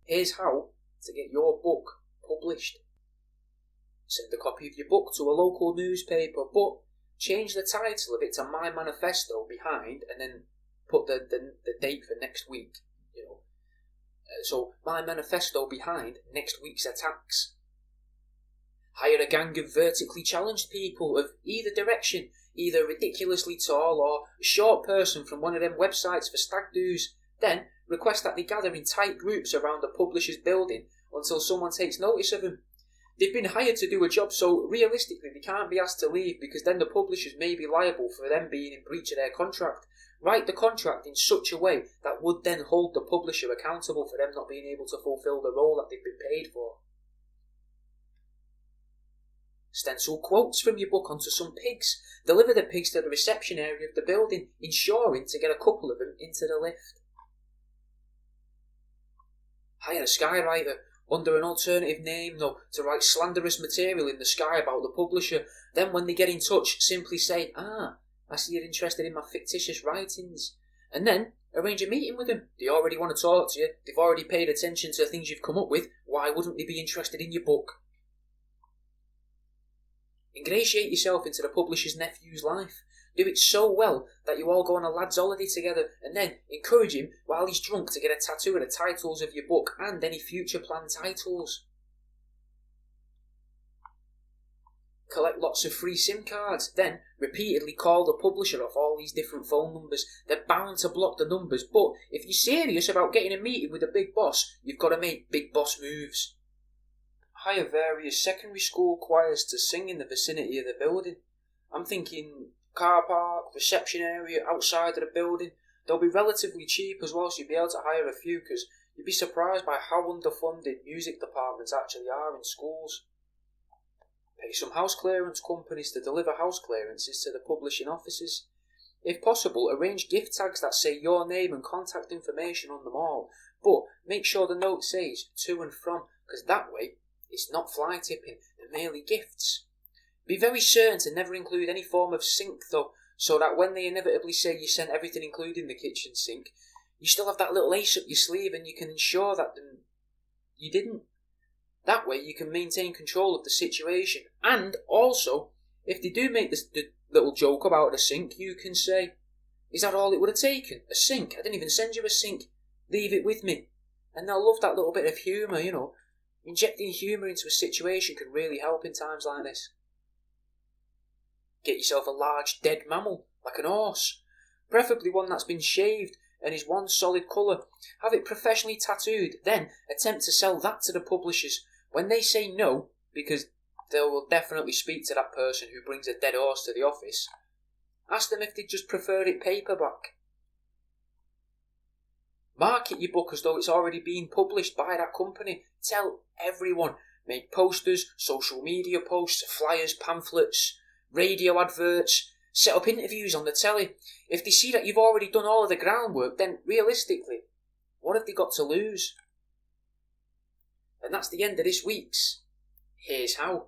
Here's how to get your book published. Send a copy of your book to a local newspaper, but change the title of it to My Manifesto behind, and then put the date for next week. So My Manifesto behind next week's attacks. Hire a gang of vertically challenged people of either direction, either ridiculously tall or a short person from one of them websites for stag doos. Then request that they gather in tight groups around the publisher's building until someone takes notice of them. They've been hired to do a job, so realistically they can't be asked to leave, because then the publishers may be liable for them being in breach of their contract. Write the contract in such a way that would then hold the publisher accountable for them not being able to fulfil the role that they've been paid for. Stencil quotes from your book onto some pigs. Deliver the pigs to the reception area of the building, ensuring to get a couple of them into the lift. Hire a skywriter under an alternative name, though, to write slanderous material in the sky about the publisher. Then when they get in touch, simply say, I see you're interested in my fictitious writings. And then arrange a meeting with them. They already want to talk to you. They've already paid attention to the things you've come up with. Why wouldn't they be interested in your book? Ingratiate yourself into the publisher's nephew's life. Do it so well that you all go on a lad's holiday together, and then encourage him while he's drunk to get a tattoo of the titles of your book and any future planned titles. Collect lots of free SIM cards, then repeatedly call the publisher off all these different phone numbers. They're bound to block the numbers, but if you're serious about getting a meeting with a big boss, you've got to make big boss moves. Hire various secondary school choirs to sing in the vicinity of the building. I'm thinking car park, reception area, outside of the building. They'll be relatively cheap as well, so you'll be able to hire a few, because you'd be surprised by how underfunded music departments actually are in schools. Pay some house clearance companies to deliver house clearances to the publishing offices. If possible, arrange gift tags that say your name and contact information on them all, but make sure the note says to and from, because that way it's not fly tipping and merely gifts. Be very certain to never include any form of sink though, so that when they inevitably say you sent everything including the kitchen sink, you still have that little ace up your sleeve and you can ensure that you didn't. That way you can maintain control of the situation. And also, if they do make the little joke about a sink, you can say, is that all it would have taken? A sink? I didn't even send you a sink. Leave it with me. And they'll love that little bit of humour, Injecting humour into a situation can really help in times like this. Get yourself a large dead mammal, like an horse. Preferably one that's been shaved and is one solid colour. Have it professionally tattooed, then attempt to sell that to the publishers. When they say no, because they will definitely speak to that person who brings a dead horse to the office, ask them if they just prefer it paperback. Market your book as though it's already been published by that company. Tell everyone. Make posters, social media posts, flyers, pamphlets, radio adverts. Set up interviews on the telly. If they see that you've already done all of the groundwork, then realistically, what have they got to lose? And that's the end of this week's Here's How.